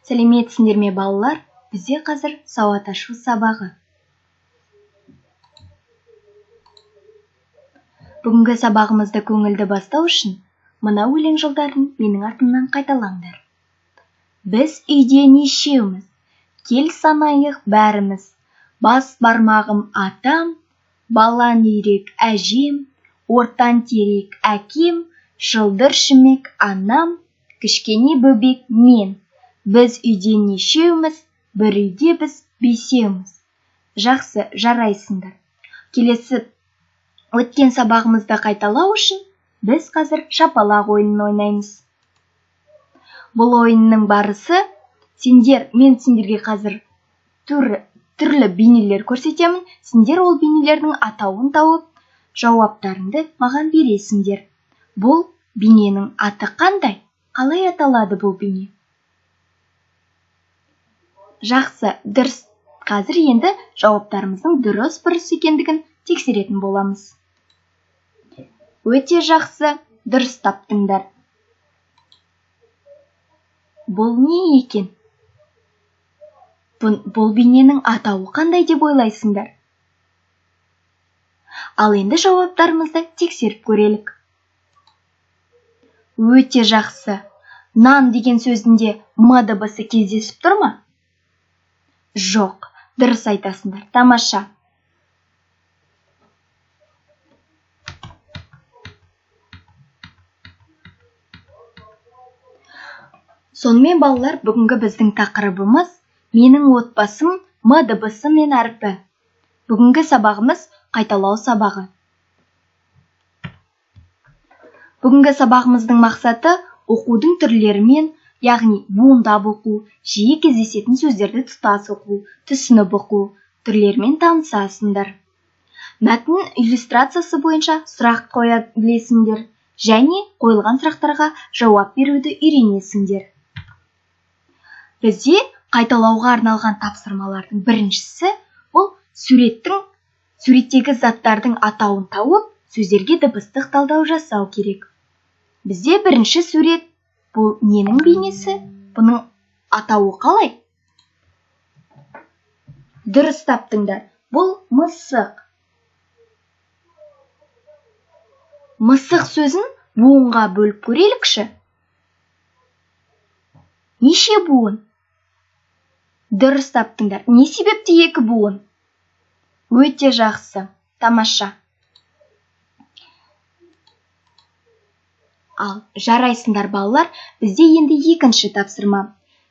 Сәлеметсіңдер ме балалар? Бізде қазір сауат ашу сабағы. Бүгінгі сабағымызды көңілді бастау үшін мына өлең жолдарын менің артымнан қайталаңдар. Біз үйде нешеуміз, кел санайық бәріміз. Бас бармағым атам, балан ерек әжем, ортан терек әкем, шылдыр шүмек анам, кішкене бөбек мен. Біз үйде нешеуміз, бір үйде біз бесеуміз. Жақсы, жарайсыңдар. Келесі өткен сабағымызды қайталау үшін біз қазір шапалақ ойынын ойнаймыз. Бұл ойынның барысы, мен сендерге қазір түрлі бейнелер көрсетемін. Сендер ол бейнелердің атауын тауып, жауаптарыңды маған бересіңдер. Бұл бейненің аты қандай? Қалай аталады бұл бейне? Жақсы, дұрыс. Қазір енді жауаптарымыздың дұрыс екендігін тексеретін боламыз. Өте жақсы, дұрыс таптыңдар. Бұл не екен? Бұл бейненің атауы қандай деп ойлайсыңдар? Ал енді жауаптарымызды тексеріп көрелік. Өте жақсы. Нан деген сөзінде м дыбысы кездесіп тұр ма? Жоқ, дұрыс айтасыңдар. Тамаша. Сонымен балалар, бүгінгі біздің тақырыбымыз менің отбасым м дыбысы мен әрпі. Бүгінгі сабағымыз қайталау сабағы. Бүгінгі сабағымыздың мақсаты оқудың түрлерімен, яғни буындап оқу, жиі кездесетін сөздерді тұтас оқу, түсініп оқу, түрлерімен танысасыңдар. Мәтін иллюстрациясы бойынша сұрақ қоя білесіңдер, және қойылған сұрақтарға жауап беруді үйренесіңдер. Бізде қайталауға арналған тапсырмалардың біріншісі бұл суреттегі заттардың атауын тауып, сөздерге дыбыстық талдау жасау керек. Бізде бірінші сурет, бұл ненің бейнесі? Бұның атауы қалай? Дұрыс таптыңдар. Бұл мысық. Мысық сөзін буынға бөліп көрелікші. Неше буын? Дұрыс таптыңдар. Не себепті 2 буын? Өте жақсы. Тамаша. Ал жарайсыңдар балалар, бізде енді екінші тапсырма.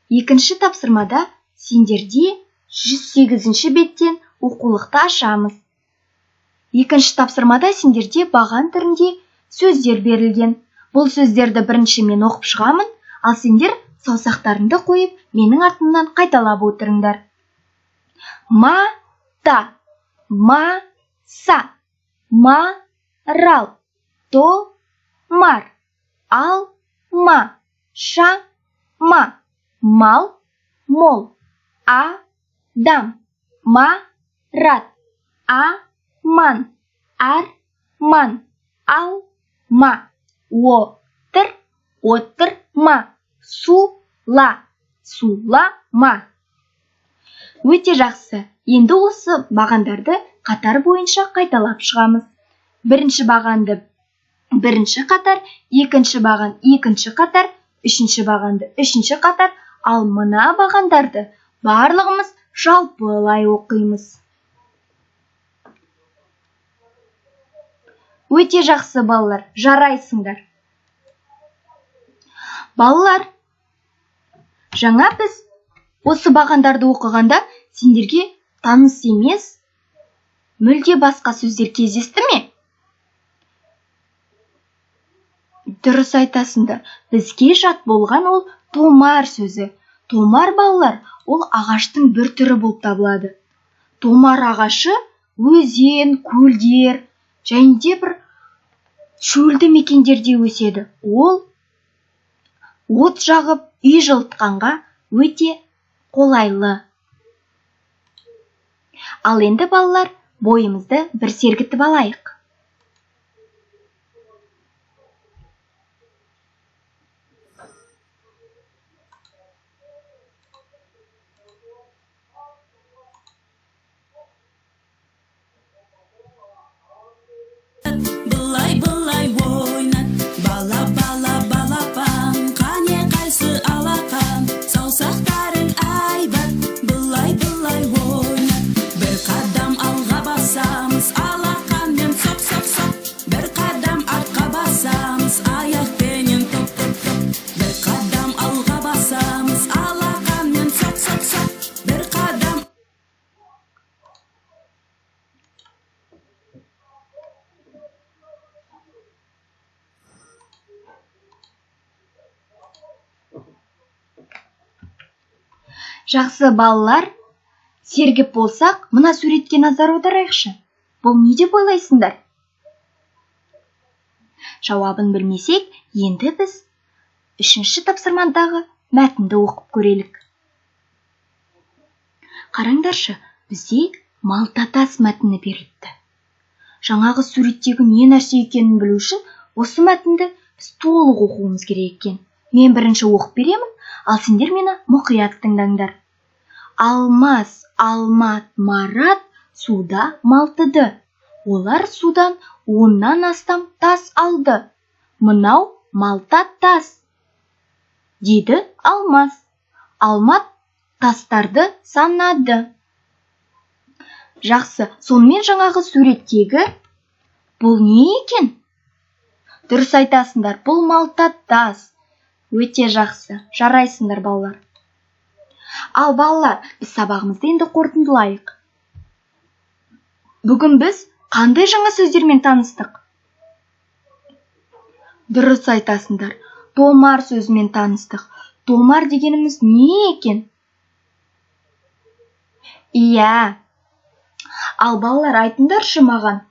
Екінші тапсырмада сендерде 108 беттен оқулықты ашамыз. Екінші тапсырмада сендерде баған түрінде сөздер берілген. Бұл сөздерді бірінші мен оқып шығамын, ал сендер саусақтарыңды қойып, менің артымнан қайталап отырыңдар. Ма-та, ма-са, ма-рал, то-мар. Алма, шама, мал, мол, адам, марат, аман, арман, алма, отыр, отырма, сула, сулама. Өте жақсы. Енді осы бағандарды қатар бойынша қайталап шығамыз. Бірінші бағанды бірінші қатар, екінші баған екінші қатар, үшінші бағанды үшінші қатар, ал мына бағандарды барлығымыз жалпылай оқимыз. Өте жақсы балалар, жарайсыңдар. Балалар, жаңа біз осы бағандарды оқығанда сендерге таныс емес, мүлде басқа сөздер кездесті ме? Дұрыс айтасыңдар. Бізге жат болған ол томар сөзі. Томар балалар, ол ағаштың бір түрі болып табылады. Томар ағашы өзен, көлдер, және де бір шөлді мекендерде өседі. Ол от жағып, үй жылытқанға өте қолайлы. Ал енді балалар, бойымызды бір сергітіп алайық. Жақсы балалар, сергіп болсақ, мына суретке назар аударайықшы. Бұл не деп ойлайсыңдар? Жауабын білмесек, енді біз 3-ші тапсырмадағы мәтінді оқып көрелік. Қараңдаршы, бізде малтатас мәтіні берілді. Жаңағы суреттегі не нәрсе екенін білу үшін осы мәтінді біз толық оқуымыз керек екен. Мен бірінші оқып беремін, ал сендер мені мұқият тыңдаңдар. Алмас, Алмат, Марат суда малтыды. Олар судан 10-нан астам тас алды. Мынау малта тас, деді Алмас. Алмат тастарды санады. Жақсы, сонымен жаңағы суреттегі бұл не екен? Дұрыс айтасыңдар, бұл малта тас. Өте жақсы, жарайсыңдар балалар. Ал балалар, біз сабағымызды енді қорытындылайық. Бүгін біз қандай жаңа сөздермен таныстық? Дұрыс айтасыңдар, томар сөзімен таныстық. Томар дегеніміз не екен? Иә. Ал балалар, айтыңдаршы маған,